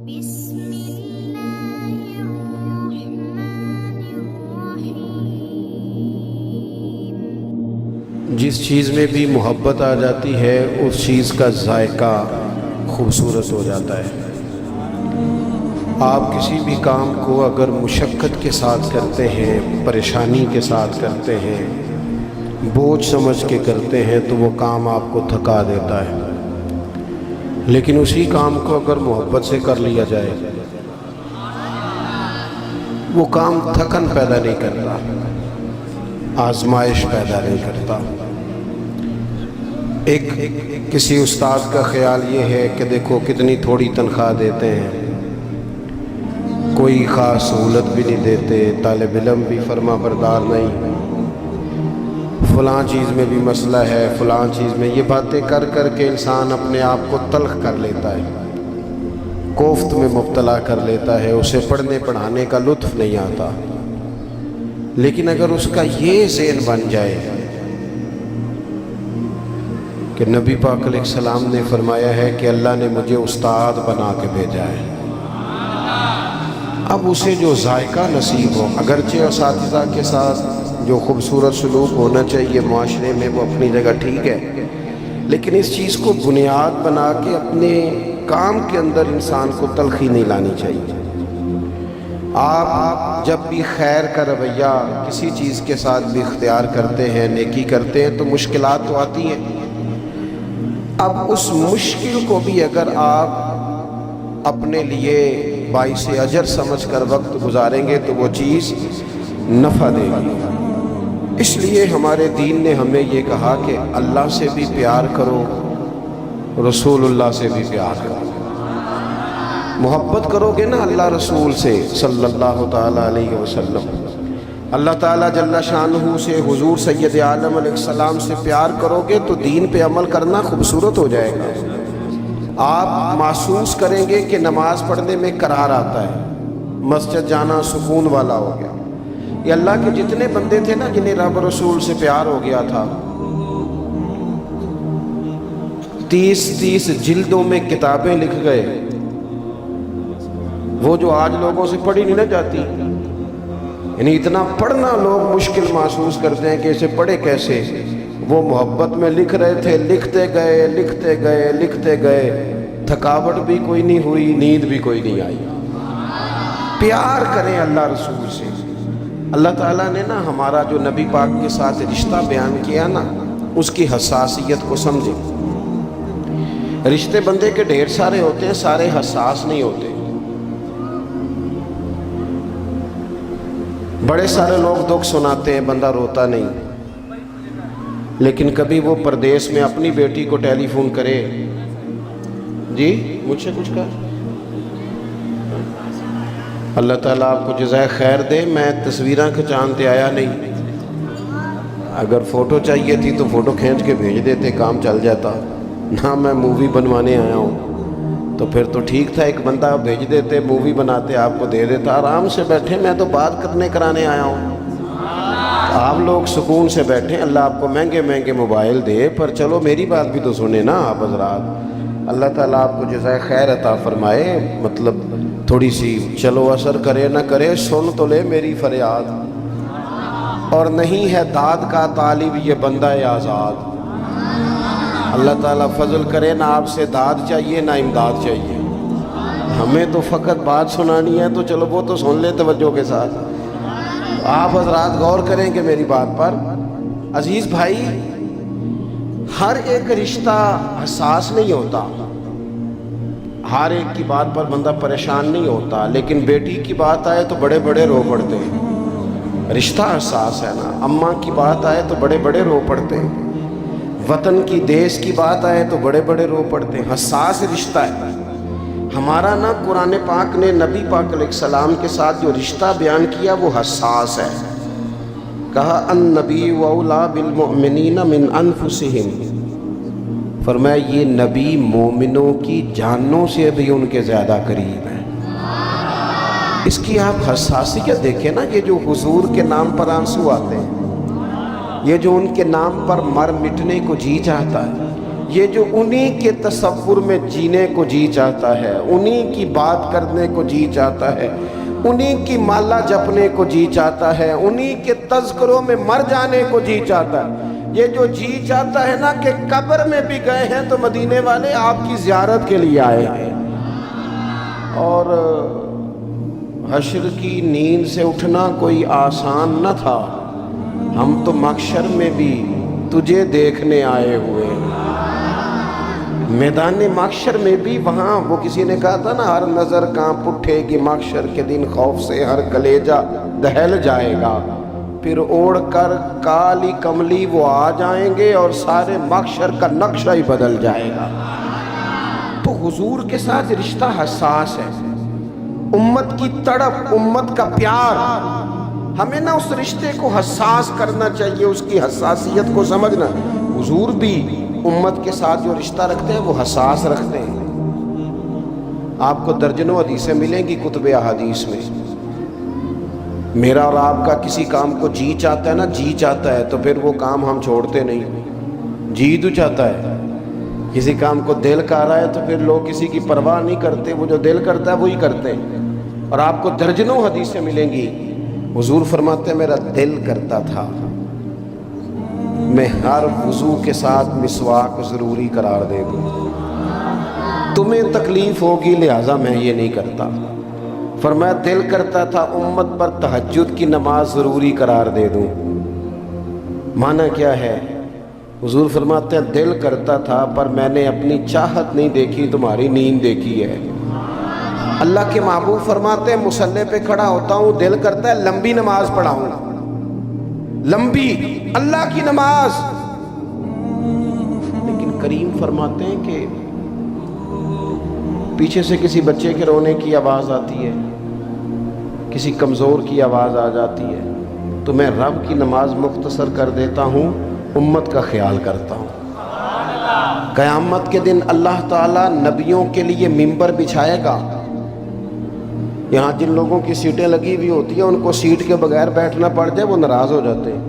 بسم اللہ الرحمن الرحیم۔ جس چیز میں بھی محبت آ جاتی ہے اس چیز کا ذائقہ خوبصورت ہو جاتا ہے۔ آپ کسی بھی کام کو اگر مشقت کے ساتھ کرتے ہیں، پریشانی کے ساتھ کرتے ہیں، بوجھ سمجھ کے کرتے ہیں تو وہ کام آپ کو تھکا دیتا ہے، لیکن اسی کام کو اگر محبت سے کر لیا جائے وہ کام تھکن پیدا نہیں کرتا، آزمائش پیدا نہیں کرتا۔ ایک کسی استاد کا خیال یہ ہے کہ دیکھو کتنی تھوڑی تنخواہ دیتے ہیں، کوئی خاص سہولت بھی نہیں دیتے، طالب علم بھی فرما بردار نہیں، فلاں چیز میں بھی مسئلہ ہے، فلاں چیز میں، یہ باتیں کر کر کے انسان اپنے آپ کو تلخ کر لیتا ہے، کوفت میں مبتلا کر لیتا ہے، اسے پڑھنے پڑھانے کا لطف نہیں آتا۔ لیکن اگر اس کا یہ ذہن بن جائے کہ نبی پاک علیہ السلام نے فرمایا ہے کہ اللہ نے مجھے استاد بنا کے بھیجا ہے، اب اسے جو ذائقہ نصیب ہو، اگرچہ اساتذہ کے ساتھ جو خوبصورت سلوک ہونا چاہیے معاشرے میں وہ اپنی جگہ ٹھیک ہے، لیکن اس چیز کو بنیاد بنا کے اپنے کام کے اندر انسان کو تلخی نہیں لانی چاہیے۔ آپ جب بھی خیر کا رویہ کسی چیز کے ساتھ بھی اختیار کرتے ہیں، نیکی کرتے ہیں تو مشکلات تو آتی ہیں، اب اس مشکل کو بھی اگر آپ اپنے لیے باعث اجر سمجھ کر وقت گزاریں گے تو وہ چیز نفع دے گی۔ اس لیے ہمارے دین نے ہمیں یہ کہا کہ اللہ سے بھی پیار کرو، رسول اللہ سے بھی پیار کرو۔ محبت کرو گے نا اللہ رسول سے صلی اللہ تعالیٰ علیہ وسلم، اللہ تعالیٰ جل شانہ سے، حضور سید عالم علیہ السلام سے پیار کرو گے تو دین پہ عمل کرنا خوبصورت ہو جائے گا۔ آپ محسوس کریں گے کہ نماز پڑھنے میں قرار آتا ہے، مسجد جانا سکون والا ہو گیا۔ یہ اللہ کے جتنے بندے تھے نا جنہیں رب رسول سے پیار ہو گیا تھا، 30 جلدوں میں کتابیں لکھ گئے، وہ جو آج لوگوں سے پڑھی نہیں نہ جاتی، یعنی اتنا پڑھنا لوگ مشکل محسوس کرتے ہیں کہ اسے پڑھے کیسے، وہ محبت میں لکھ رہے تھے، لکھتے گئے لکھتے گئے لکھتے گئے، تھکاوٹ بھی کوئی نہیں ہوئی، نیند بھی کوئی نہیں آئی۔ پیار کریں اللہ رسول سے۔ اللہ تعالیٰ نے نا ہمارا جو نبی پاک کے ساتھ رشتہ بیان کیا نا، اس کی حساسیت کو سمجھیں۔ رشتے بندے کے ڈھیر سارے ہوتے ہیں، سارے حساس نہیں ہوتے۔ بڑے سارے لوگ دکھ سناتے ہیں، بندہ روتا نہیں، لیکن کبھی وہ پردیس میں اپنی بیٹی کو ٹیلی فون کرے، جی مجھ سے کچھ کر، اللہ تعالیٰ آپ کو جزائے خیر دے، میں تصویراں کھچانتے آیا نہیں، اگر فوٹو چاہیے تھی تو فوٹو کھینچ کے بھیج دیتے، کام چل جاتا، نہ میں مووی بنوانے آیا ہوں، تو پھر تو ٹھیک تھا، ایک بندہ بھیج دیتے، مووی بناتے، آپ کو دے دیتا، آرام سے بیٹھے، میں تو بات کرانے آیا ہوں۔ آپ لوگ سکون سے بیٹھیں، اللہ آپ کو مہنگے مہنگے موبائل دے، پر چلو میری بات بھی تو سنیں نا آپ حضرات۔ اللہ تعالیٰ آپ کو جزائے خیر عطا فرمائے، مطلب تھوڑی سی چلو اثر کرے نہ کرے، سن تو لے میری فریاد، اور نہیں ہے داد کا طالب یہ بندہ آزاد۔ اللہ تعالیٰ فضل کرے، نہ آپ سے داد چاہیے نہ امداد چاہیے، ہمیں تو فقط بات سنانی ہے، تو چلو وہ تو سن لے توجہ کے ساتھ۔ آپ حضرات غور کریں گے میری بات پر۔ عزیز بھائی، ہر ایک رشتہ حساس نہیں ہوتا، ہر ایک کی بات پر بندہ پریشان نہیں ہوتا، لیکن بیٹی کی بات آئے تو بڑے بڑے رو پڑتے ہیں، رشتہ حساس ہے نا۔ اماں کی بات آئے تو بڑے بڑے رو پڑتے ہیں، وطن کی دیس کی بات آئے تو بڑے بڑے رو پڑتے ہیں، حساس رشتہ ہے ہمارا نا۔ قرآن پاک نے نبی پاک علیہ السلام کے ساتھ جو رشتہ بیان کیا وہ حساس ہے، کہا النبی اولیٰ بالمؤمنین من انفسہم، فرمایا یہ نبی مومنوں کی جانوں سے بھی ان کے زیادہ قریب ہیں۔ اس کی آپ حساسیت دیکھیں نا، یہ جو حضور کے نام پر آنسو آتے ہیں، یہ جو ان کے نام پر مر مٹنے کو جی چاہتا ہے، یہ جو انہی کے تصور میں جینے کو جی چاہتا ہے، انہی کی بات کرنے کو جی چاہتا ہے، انہی کی مالا جپنے کو جی چاہتا ہے، انہی کے تذکروں میں مر جانے کو جی چاہتا ہے، یہ جو جی چاہتا ہے نا کہ قبر میں بھی گئے ہیں تو مدینے والے آپ کی زیارت کے لیے آئے ہیں۔ اور حشر کی نیند سے اٹھنا کوئی آسان نہ تھا، ہم تو محشر میں بھی تجھے دیکھنے آئے ہوئے ہیں۔ میدان محشر میں بھی وہاں وہ کسی نے کہا تھا نا، ہر نظر کانپ اٹھے گی محشر کے دن خوف سے، ہر کلیجہ دہل جائے گا، پھر اوڑھ کر کالی کملی وہ آ جائیں گے اور سارے محشر کا نقشہ ہی بدل جائے گا۔ تو حضور کے ساتھ رشتہ حساس ہے، امت کی تڑپ، امت کا پیار، ہمیں نا اس رشتے کو حساس کرنا چاہیے، اس کی حساسیت کو سمجھنا۔ حضور بھی امت کے ساتھ جو رشتہ رکھتے ہیں وہ حساس رکھتے ہیں۔ آپ کو درجنوں حدیثیں ملیں گی کتب احادیث میں، میرا اور آپ کا کسی کام کو جی چاہتا ہے نا، جی چاہتا ہے تو پھر وہ کام ہم چھوڑتے نہیں، جی تو چاہتا ہے۔ کسی کام کو دل کر رہا ہے تو پھر لوگ کسی کی پرواہ نہیں کرتے، وہ جو دل کرتا ہے وہی کرتے ہیں۔ اور آپ کو درجنوں حدیثیں ملیں گی، حضور فرماتے ہیں میرا دل کرتا تھا میں ہر وضو کے ساتھ مسواک ضروری قرار دے دوں، تمہیں تکلیف ہوگی لہٰذا میں یہ نہیں کرتا۔ فرمایا دل کرتا تھا امت پر تہجد کی نماز ضروری قرار دے دوں۔ معنی کیا ہے؟ حضور فرماتے ہیں دل کرتا تھا پر میں نے اپنی چاہت نہیں دیکھی، تمہاری نیند دیکھی ہے۔ اللہ کے محبوب فرماتے ہیں مصلی پہ کھڑا ہوتا ہوں، دل کرتا ہے لمبی نماز پڑھاؤں، لمبی اللہ کی نماز، لیکن کریم فرماتے ہیں کہ پیچھے سے کسی بچے کے رونے کی آواز آتی ہے، کسی کمزور کی آواز آ جاتی ہے تو میں رب کی نماز مختصر کر دیتا ہوں، امت کا خیال کرتا ہوں۔ قیامت کے دن اللہ تعالیٰ نبیوں کے لیے ممبر بچھائے گا، یہاں جن لوگوں کی سیٹیں لگی ہوئی ہوتی ہیں ان کو سیٹ کے بغیر بیٹھنا پڑ جائے وہ ناراض ہو جاتے ہیں۔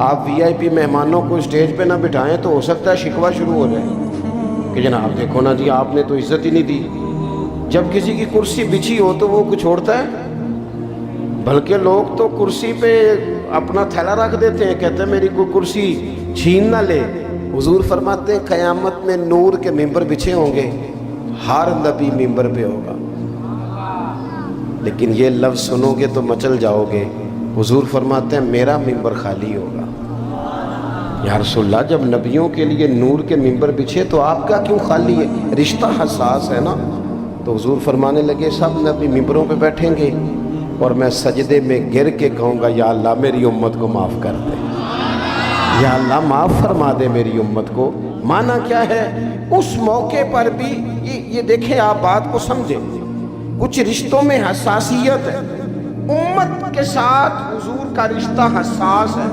آپ وی آئی پی مہمانوں کو اسٹیج پہ نہ بٹھائیں تو ہو سکتا ہے شکوہ شروع ہو جائے کہ جناب دیکھو نا جی آپ نے تو عزت ہی نہیں دی۔ جب کسی کی کرسی بچھی ہو تو وہ کچھ چھوڑتا ہے، بلکہ لوگ تو کرسی پہ اپنا تھیلا رکھ دیتے ہیں، کہتے ہیں میری کوئی کرسی چھین نہ لے۔ حضور فرماتے ہیں قیامت میں نور کے ممبر بچھے ہوں گے، ہر نبی ممبر پہ ہوگا، لیکن یہ لفظ سنو گے تو مچل جاؤ گے۔ حضور فرماتے ہیں میرا ممبر خالی ہوگا۔ یا رسول اللہ جب نبیوں کے لیے نور کے ممبر بچھے تو آپ کا کیوں خالی ہے؟ رشتہ حساس ہے نا۔ تو حضور فرمانے لگے سب نبی ممبروں پہ بیٹھیں گے اور میں سجدے میں گر کے کہوں گا یا اللہ میری امت کو معاف کر دے، یا اللہ معاف فرما دے میری امت کو۔ معنی کیا ہے؟ اس موقع پر بھی یہ دیکھیں، آپ بات کو سمجھیں، کچھ رشتوں میں حساسیت ہے، امت کے ساتھ حضور کا رشتہ حساس ہے،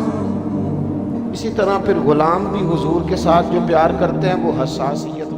اسی طرح پھر غلام بھی حضور کے ساتھ جو پیار کرتے ہیں وہ حساسیت